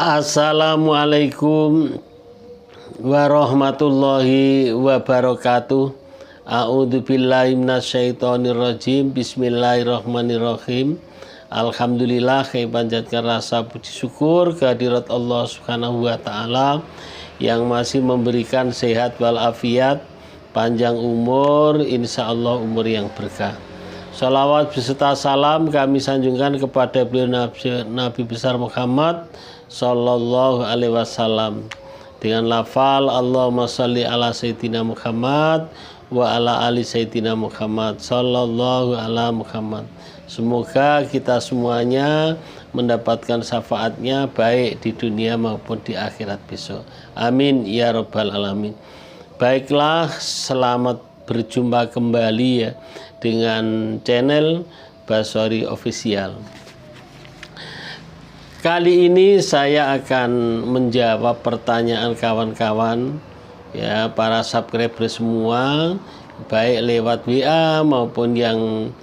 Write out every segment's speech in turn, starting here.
Assalamualaikum warahmatullahi wabarakatuh. A'udzubillahi minasyaitonirrajim. Bismillahirrahmanirrahim. Alhamdulillah, kami panjatkan rasa puji syukur kehadirat Allah Subhanahu wa taala yang masih memberikan sehat walafiat, panjang umur, insya Allah umur yang berkah. Salawat beserta salam kami sanjungkan kepada beliau Nabi besar Muhammad Sallallahu Alaihi Wasallam dengan lafal Allahumma sholli ala Sayyidina Muhammad wa ala ali Sayyidina Muhammad Sallallahu ala Muhammad. Semoga kita semuanya mendapatkan syafaatnya baik di dunia maupun di akhirat besok. Amin ya rabbal alamin. Baiklah, selamat berjumpa kembali ya dengan channel Basori Official. Kali ini saya akan menjawab pertanyaan kawan-kawan ya, para subscriber semua, baik lewat WA maupun yang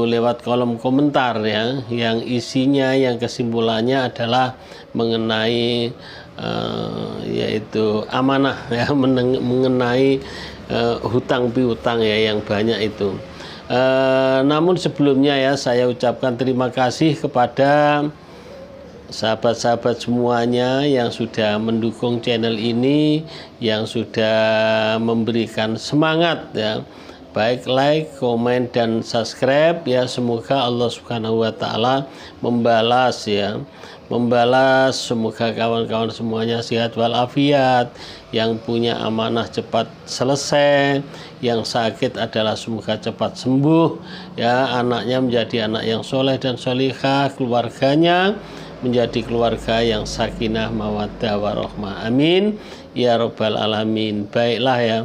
lewat kolom komentar ya, yang isinya, yang kesimpulannya adalah mengenai yaitu amanah ya, mengenai hutang piutang ya, yang banyak itu. Namun sebelumnya ya, saya ucapkan terima kasih kepada sahabat-sahabat semuanya yang sudah mendukung channel ini, yang sudah memberikan semangat ya, baik like, komen, dan subscribe ya. Semoga Allah Subhanahu wa taala membalas ya, membalas. Semoga kawan-kawan semuanya sehat walafiat, yang punya amanah cepat selesai, yang sakit adalah semoga cepat sembuh ya, anaknya menjadi anak yang soleh dan solihah, keluarganya menjadi keluarga yang sakinah mawaddah warahmah. Amin ya rabbal alamin. Baiklah ya,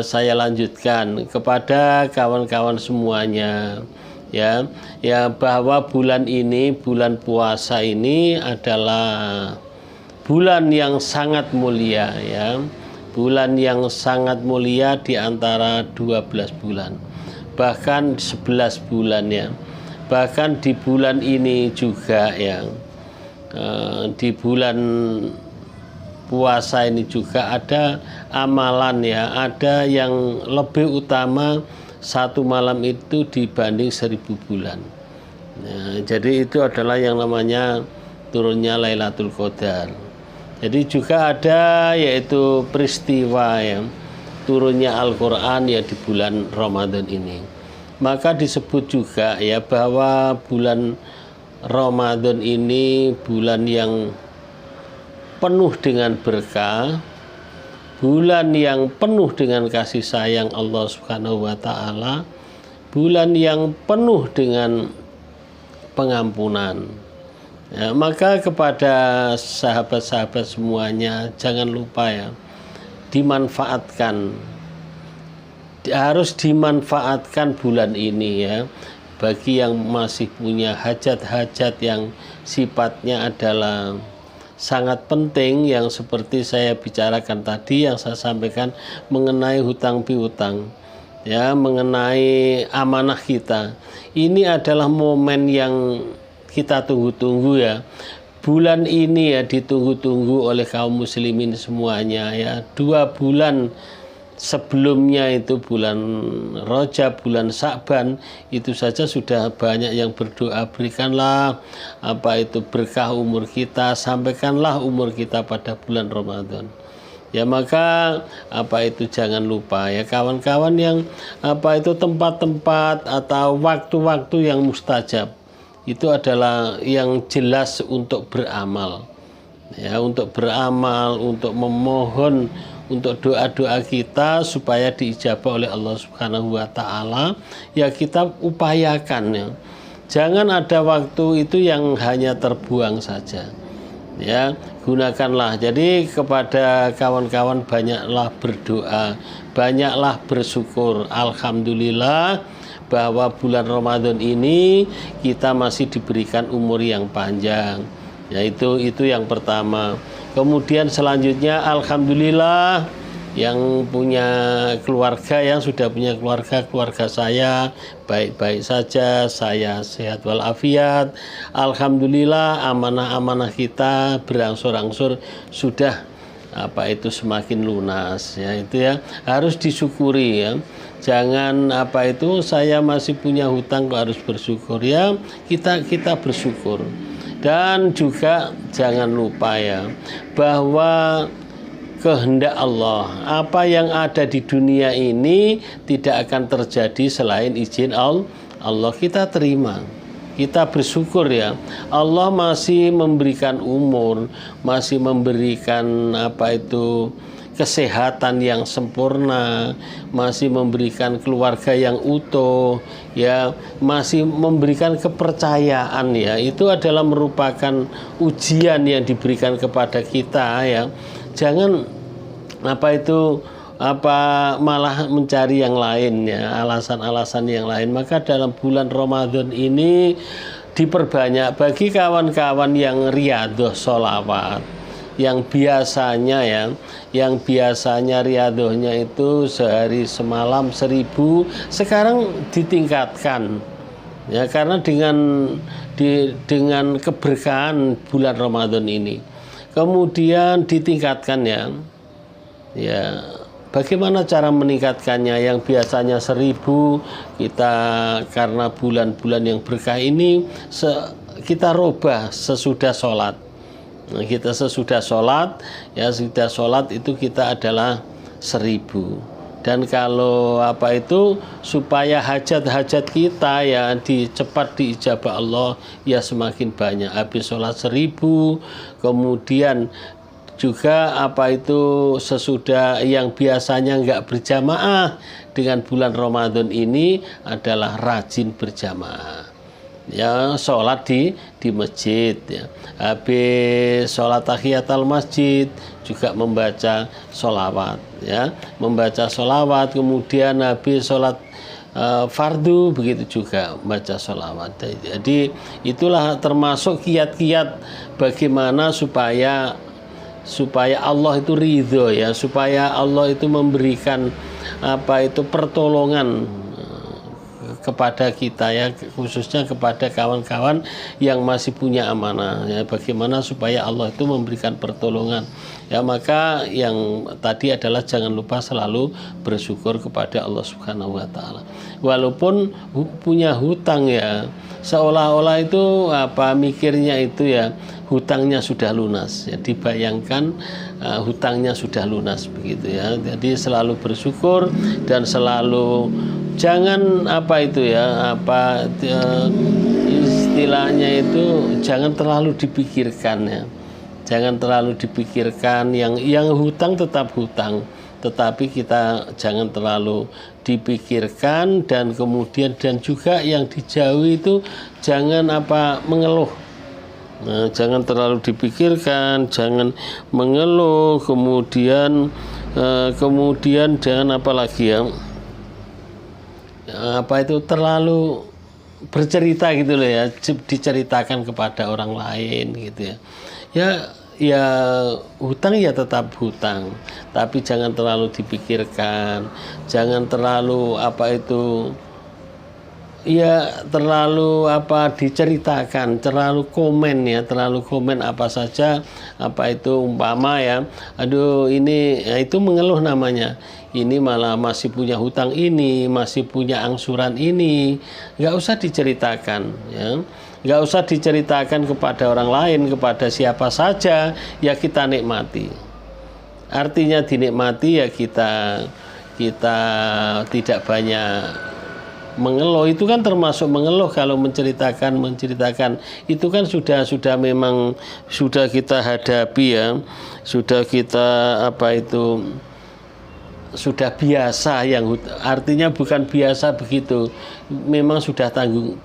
saya lanjutkan kepada kawan-kawan semuanya ya, bahwa bulan ini, bulan puasa ini adalah bulan yang sangat mulia ya, bulan yang sangat mulia di antara 12 bulan, bahkan 11 bulan ya. Bahkan di bulan ini juga ya, di bulan puasa ini juga ada amalan ya, ada yang lebih utama satu malam itu dibanding 1000 bulan ya, jadi itu adalah yang namanya turunnya Lailatul Qadar. Jadi juga ada yaitu peristiwa ya, turunnya Al-Quran ya di bulan Ramadan ini. Maka disebut juga ya bahwa bulan Ramadan ini bulan yang penuh dengan berkah, bulan yang penuh dengan kasih sayang Allah Subhanahu wa taala, bulan yang penuh dengan pengampunan. Ya, maka kepada sahabat-sahabat semuanya, jangan lupa ya, dimanfaatkan, harus dimanfaatkan bulan ini ya, bagi yang masih punya hajat-hajat yang sifatnya adalah sangat penting, yang seperti saya bicarakan tadi, yang saya sampaikan mengenai hutang piutang ya, mengenai amanah kita. Ini adalah momen yang kita tunggu-tunggu ya. Bulan ini ya ditunggu-tunggu oleh kaum muslimin semuanya ya. 2 bulan sebelumnya itu bulan Rajab, bulan Sya'ban, itu saja sudah banyak yang berdoa, berikanlah berkah umur kita, sampaikanlah umur kita pada bulan Ramadan. Ya, maka jangan lupa ya kawan-kawan, yang tempat-tempat atau waktu-waktu yang mustajab itu adalah yang jelas untuk beramal ya, untuk beramal, untuk memohon, untuk doa-doa kita supaya diijabah oleh Allah Subhanahu wa taala ya, kita upayakan ya. Jangan ada waktu itu yang hanya terbuang saja ya, gunakanlah. Jadi kepada kawan-kawan, banyaklah berdoa, banyaklah bersyukur. Alhamdulillah bahwa bulan Ramadan ini kita masih diberikan umur yang panjang. Yaitu yang pertama. Kemudian selanjutnya alhamdulillah yang punya keluarga, yang sudah punya keluarga saya baik-baik saja, saya sehat walafiat, alhamdulillah. Amanah-amanah kita berangsur-angsur sudah semakin lunas, ya. Itu ya harus disyukuri, ya. Jangan saya masih punya hutang kok harus bersyukur, ya. Kita bersyukur. Dan juga jangan lupa, ya, bahwa kehendak Allah, apa yang ada di dunia ini tidak akan terjadi selain izin Allah. Kita terima, kita bersyukur, ya. Allah masih memberikan umur, masih memberikan kesehatan yang sempurna, masih memberikan keluarga yang utuh, ya, masih memberikan kepercayaan, ya. Itu adalah merupakan ujian yang diberikan kepada kita, ya. Jangan malah mencari yang lain, ya, alasan-alasan yang lain. Maka dalam bulan Ramadan ini diperbanyak bagi kawan-kawan yang riyadhah sholawat, yang biasanya riyadhahnya itu sehari semalam 1000, sekarang ditingkatkan, ya, karena dengan keberkahan bulan Ramadan ini. Kemudian ditingkatkan, ya, bagaimana cara meningkatkannya? Yang biasanya 1000, kita karena bulan-bulan yang berkah ini kita rubah sesudah sholat. Nah, kita sesudah sholat, ya, sudah sholat itu kita adalah 1000. Dan kalau supaya hajat-hajat kita, ya, cepat diijabah Allah, ya, semakin banyak. Habis sholat 1000, kemudian juga sesudah yang biasanya nggak berjamaah, dengan bulan Ramadan ini adalah rajin berjamaah, ya, sholat di masjid, ya. Habis sholat tahiyatul masjid juga membaca sholawat, ya, membaca sholawat. Kemudian habis sholat fardu begitu juga baca sholawat. Jadi itulah termasuk kiat-kiat bagaimana supaya Allah itu ridho, ya, supaya Allah itu memberikan pertolongan kepada kita, ya, khususnya kepada kawan-kawan yang masih punya amanah, ya, bagaimana supaya Allah itu memberikan pertolongan, ya. Maka yang tadi adalah jangan lupa selalu bersyukur kepada Allah Subhanahu wa taala. Walaupun punya hutang, ya, seolah-olah itu mikirnya itu, ya, hutangnya sudah lunas, ya, dibayangkan hutangnya sudah lunas begitu, ya. Jadi selalu bersyukur dan selalu jangan istilahnya itu jangan terlalu dipikirkan, ya. Jangan terlalu dipikirkan, yang hutang tetap hutang, tetapi kita jangan terlalu dipikirkan. Dan kemudian dan juga yang dijauhi itu jangan mengeluh. Nah, jangan terlalu dipikirkan, jangan mengeluh, kemudian jangan terlalu bercerita gitu loh, ya, diceritakan kepada orang lain gitu, ya. Ya hutang ya tetap hutang, tapi jangan terlalu dipikirkan, jangan terlalu terlalu diceritakan, terlalu komen, ya, terlalu komen apa saja, umpama, ya, aduh ini, ya, itu mengeluh namanya. Ini malah masih punya hutang ini, masih punya angsuran ini, nggak usah diceritakan, ya, nggak usah diceritakan kepada orang lain, kepada siapa saja, ya, kita nikmati. Artinya dinikmati, ya, kita tidak banyak mengeluh. Itu kan termasuk mengeluh kalau menceritakan itu kan sudah memang sudah kita hadapi, ya, sudah kita sudah biasa, yang artinya bukan biasa begitu, memang sudah tanggung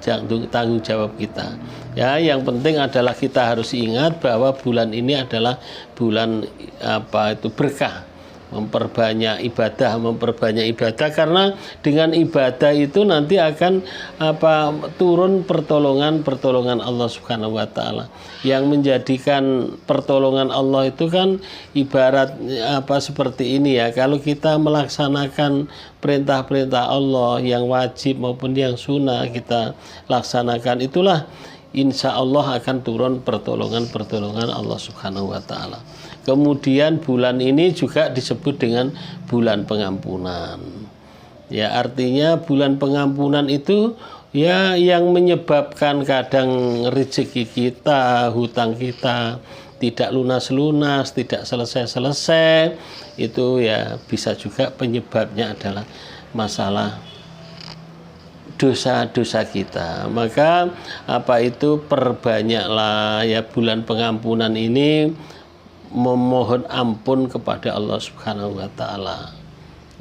jawab kita, ya. Yang penting adalah kita harus ingat bahwa bulan ini adalah bulan berkah, memperbanyak ibadah karena dengan ibadah itu nanti akan turun pertolongan Allah Subhanahu wa taala. Yang menjadikan pertolongan Allah itu kan ibarat seperti ini ya. Kalau kita melaksanakan perintah-perintah Allah yang wajib maupun yang sunnah kita laksanakan, itulah insya Allah akan turun pertolongan Allah Subhanahu wa taala. Kemudian bulan ini juga disebut dengan bulan pengampunan. Ya, artinya bulan pengampunan itu ya yang menyebabkan kadang rezeki kita, hutang kita tidak lunas-lunas, tidak selesai-selesai, itu ya bisa juga penyebabnya adalah masalah dosa-dosa kita. Maka perbanyaklah ya bulan pengampunan ini, memohon ampun kepada Allah Subhanahu wa taala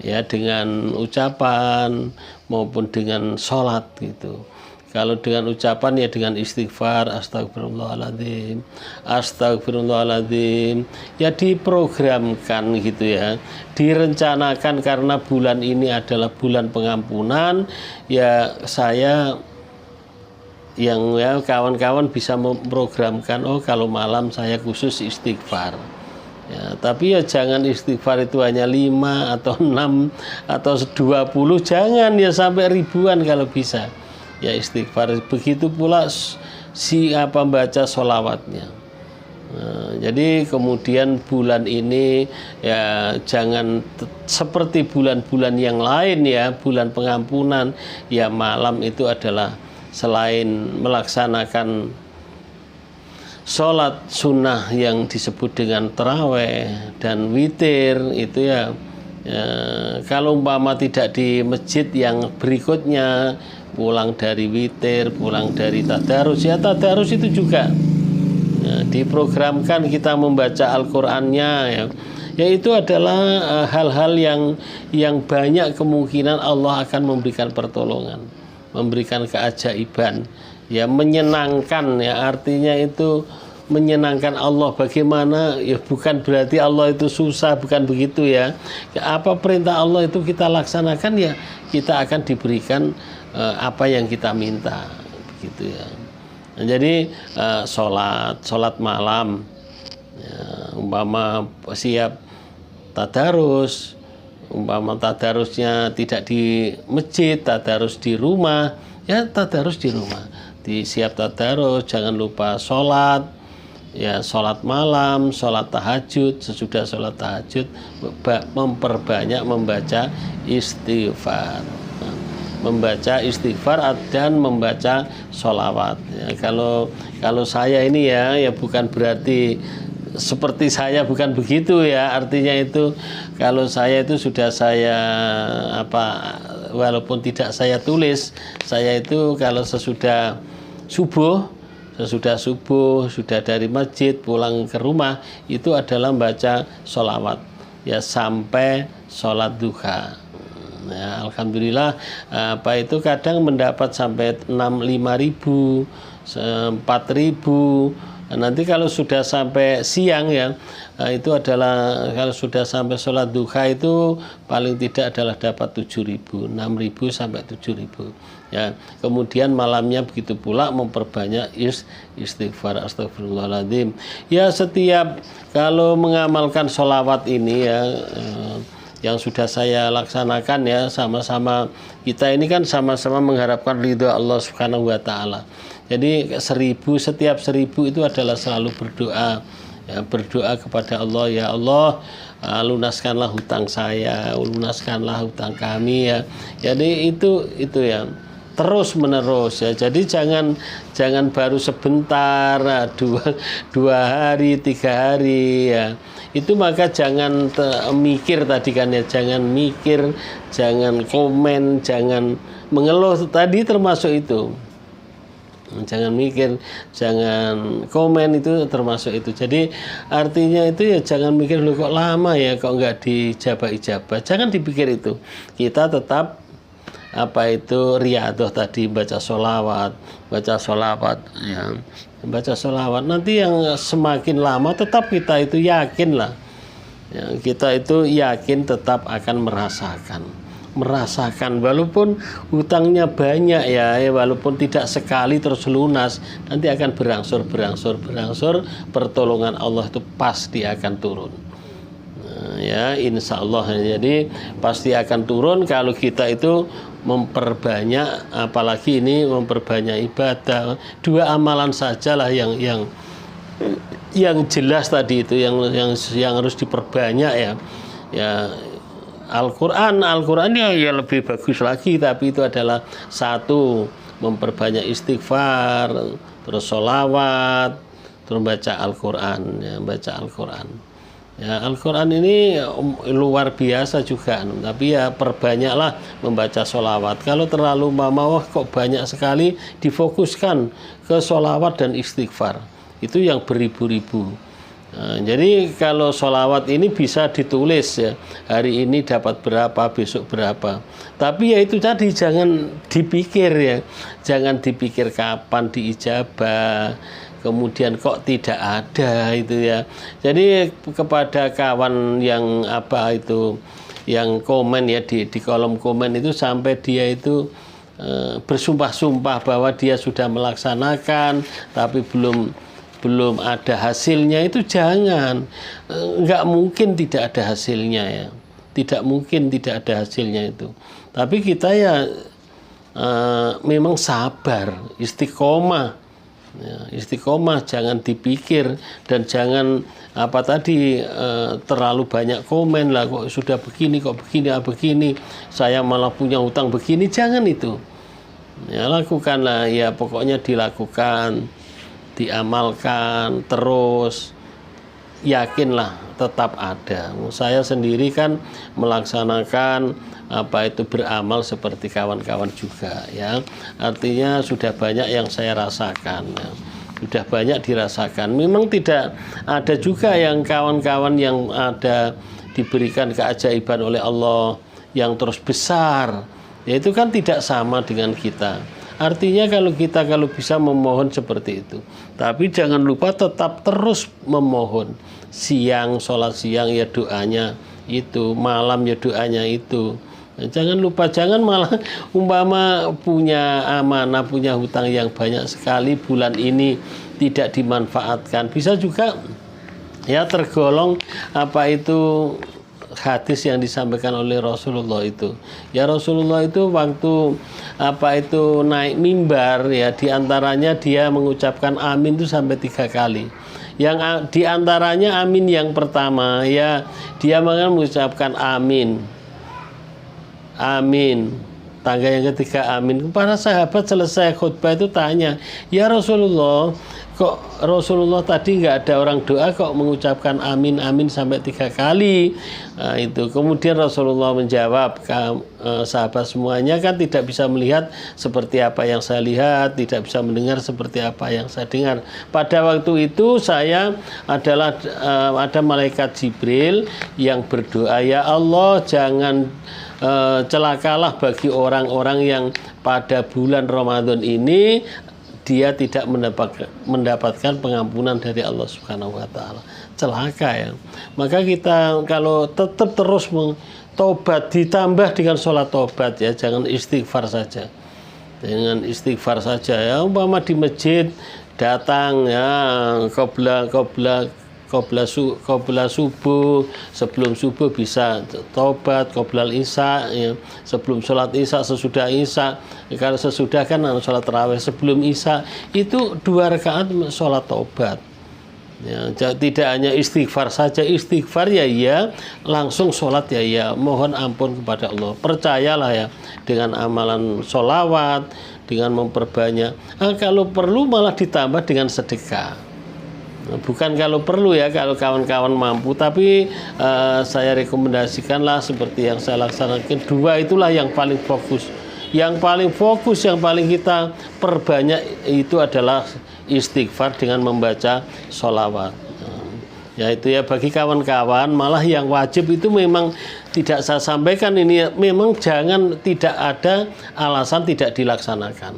ya, dengan ucapan maupun dengan sholat gitu. Kalau dengan ucapan ya dengan istighfar, astagfirullahaladzim, ya diprogramkan gitu ya, direncanakan karena bulan ini adalah bulan pengampunan. Ya saya yang ya kawan-kawan bisa memprogramkan, kalau malam saya khusus istighfar ya, tapi ya jangan istighfar itu hanya 5 atau 6 atau 20, jangan ya sampai ribuan kalau bisa ya istighfar. Begitu pula baca sholawatnya. Nah, jadi kemudian bulan ini ya jangan seperti bulan-bulan yang lain ya, bulan pengampunan ya, malam itu adalah selain melaksanakan sholat sunnah yang disebut dengan taraweh dan witir itu ya, kalau umpama tidak di masjid yang berikutnya, pulang dari witir, pulang dari tadarus, ya tadarus itu juga ya, diprogramkan kita membaca Al-Qur'annya ya, itu adalah hal-hal yang banyak kemungkinan Allah akan memberikan pertolongan, memberikan keajaiban ya, menyenangkan ya, artinya itu menyenangkan Allah. Bagaimana ya, bukan berarti Allah itu susah, bukan begitu ya. Apa perintah Allah itu kita laksanakan ya, kita akan diberikan apa yang kita minta begitu ya. Nah, jadi sholat malam ya, umpama siap tadarus, umpama tadarusnya tidak di masjid, tadarus di rumah, ya tadarus di rumah. Siap tadarus, jangan lupa sholat, ya sholat malam, sholat tahajud, sesudah sholat tahajud memperbanyak membaca istighfar, dan membaca sholawat. Ya, kalau saya ini ya bukan berarti seperti saya, bukan begitu ya, artinya itu kalau saya itu sudah saya walaupun tidak saya tulis, saya itu kalau sesudah subuh sudah dari masjid pulang ke rumah itu adalah membaca sholawat ya sampai sholat duha. Ya, alhamdulillah itu kadang mendapat sampai 5.000, 4.000. Nanti kalau sudah sampai siang ya, itu adalah kalau sudah sampai sholat duha itu paling tidak adalah dapat 7.000, 6.000 sampai 7.000 ya. Kemudian malamnya begitu pula memperbanyak istighfar, astagfirullahaladzim ya. Setiap kalau mengamalkan sholawat ini ya, yang sudah saya laksanakan ya, sama-sama kita ini kan sama-sama mengharapkan ridho Allah Subhanahu wa taala. Jadi setiap 1.000 itu adalah selalu berdoa ya, berdoa kepada Allah, ya Allah lunaskanlah hutang saya, lunaskanlah hutang kami ya. Jadi itu ya terus menerus ya. Jadi jangan baru sebentar, dua hari, 3 hari ya. Itu maka jangan mikir tadi kan ya, jangan mikir, jangan komen, jangan mengeluh tadi termasuk itu. Jangan mikir, jangan komen, itu termasuk itu. Jadi artinya itu ya jangan mikir loh kok lama ya, kok nggak dijabah-ijabah. Jangan dipikir itu. Kita tetap riyadhah tadi, baca sholawat ya, baca sholawat. Nanti yang semakin lama tetap kita itu yakin lah Ya, kita itu yakin tetap akan merasakan walaupun hutangnya banyak ya, walaupun tidak sekali terus lunas, nanti akan berangsur, pertolongan Allah itu pasti akan turun. Ya, insya Allah. Jadi pasti akan turun kalau kita itu memperbanyak, apalagi ini memperbanyak ibadah. 2 amalan sajalah yang jelas tadi itu, yang harus diperbanyak ya. Ya, Al-Quran ya lebih bagus lagi, tapi itu adalah satu, memperbanyak istighfar, terus sholawat, terus baca Al-Quran ya, baca Al-Quran. Ya, Al-Quran ini luar biasa juga, tapi ya perbanyaklah membaca sholawat. Kalau terlalu mau kok banyak sekali, difokuskan ke sholawat dan istighfar, itu yang beribu-ribu. Nah, jadi kalau sholawat ini bisa ditulis ya, hari ini dapat berapa, besok berapa. Tapi ya itu tadi, jangan dipikir ya, jangan dipikir kapan diijabah, kemudian kok tidak ada itu ya. Jadi kepada kawan yang yang komen ya di kolom komen itu, sampai dia itu bersumpah-sumpah bahwa dia sudah melaksanakan tapi belum ada hasilnya, itu jangan. Nggak mungkin tidak ada hasilnya ya, tidak mungkin tidak ada hasilnya itu. Tapi kita ya memang sabar, istiqomah ya, istiqomah, jangan dipikir dan jangan terlalu banyak komen lah, kok sudah begini, kok begini, saya malah punya hutang begini. Jangan itu ya, lakukanlah ya, pokoknya dilakukan, diamalkan terus, yakinlah tetap ada. Saya sendiri kan melaksanakan beramal seperti kawan-kawan juga ya, artinya sudah banyak yang saya rasakan ya. Sudah banyak dirasakan. Memang tidak ada juga yang kawan-kawan yang ada diberikan keajaiban oleh Allah yang terus besar, yaitu kan tidak sama dengan kita. Artinya kalau bisa memohon seperti itu, tapi jangan lupa tetap terus memohon. Siang sholat siang ya doanya itu, malam ya doanya itu. Jangan lupa, jangan malah umpama punya amanah, punya hutang yang banyak sekali, bulan ini tidak dimanfaatkan. Bisa juga ya tergolong hadis yang disampaikan oleh Rasulullah itu. Ya, Rasulullah itu waktu naik mimbar ya, diantaranya dia mengucapkan amin itu sampai 3 kali. Yang diantaranya amin yang pertama ya, dia mengucapkan amin. Amin. Tangga yang ketiga amin. Para sahabat selesai khutbah itu tanya, ya Rasulullah, kok Rasulullah tadi nggak ada orang doa kok mengucapkan amin amin sampai 3 kali. Nah, itu kemudian Rasulullah menjawab, sahabat semuanya kan tidak bisa melihat seperti apa yang saya lihat, tidak bisa mendengar seperti apa yang saya dengar. Pada waktu itu saya ada malaikat Jibril yang berdoa, ya Allah, jangan celakalah bagi orang-orang yang pada bulan Ramadan ini dia tidak mendapatkan pengampunan dari Allah Subhanahu wa taala. Celaka ya. Maka kita kalau tetap terus tobat, ditambah dengan sholat tobat ya, jangan istighfar saja. Dengan istighfar saja ya, umpama di masjid datang ya, qabla subuh, sebelum subuh bisa tobat, qoblal isya ya, sebelum sholat isya, sesudah isya. Kalau sesudah kan sholat tarawih, sebelum isya itu 2 rakaat sholat tobat ya, tidak hanya istighfar saja. Istighfar ya langsung sholat ya, mohon ampun kepada Allah. Percayalah ya, dengan amalan sholawat, dengan memperbanyak, kalau perlu malah ditambah dengan sedekah. Bukan kalau perlu ya, kalau kawan-kawan mampu, tapi saya rekomendasikanlah seperti yang saya laksanakan. 2 itulah yang paling fokus. Yang paling kita perbanyak itu adalah istighfar dengan membaca sholawat. Ya itu ya, bagi kawan-kawan malah yang wajib itu memang tidak saya sampaikan ini, memang jangan, tidak ada alasan tidak dilaksanakan.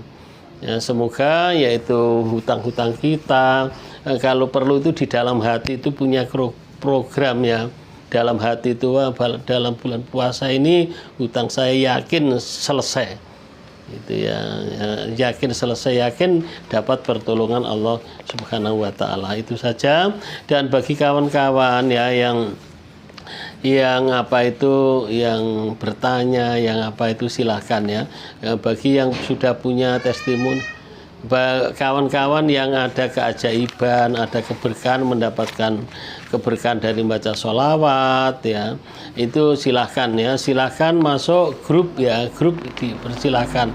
Ya, semoga yaitu hutang-hutang kita, kalau perlu itu di dalam hati itu punya program ya, dalam hati itu, wah, dalam bulan puasa ini hutang saya yakin selesai. Itu ya, yakin selesai, yakin dapat pertolongan Allah Subhanahu wa taala. Itu saja. Dan bagi kawan-kawan ya yang apa itu, yang bertanya, yang apa itu, silahkan ya. Bagi yang sudah punya testimoni, kawan-kawan yang ada keajaiban, ada keberkahan, mendapatkan keberkahan dari baca sholawat ya, itu silahkan ya, silahkan masuk grup ya, grup dipersilahkan,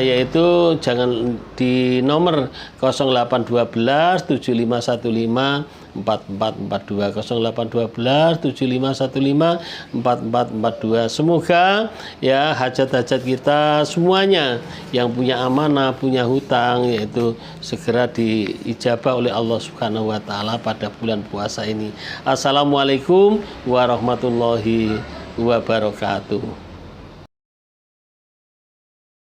yaitu jangan di nomor 0812 7515 4442, 0812 7515 4442. Semoga ya hajat-hajat kita semuanya yang punya amanah, punya hutang, yaitu segera diijabah oleh Allah Subhanahu wa taala pada bulan puasa ini. Assalamualaikum warahmatullahi wabarakatuh.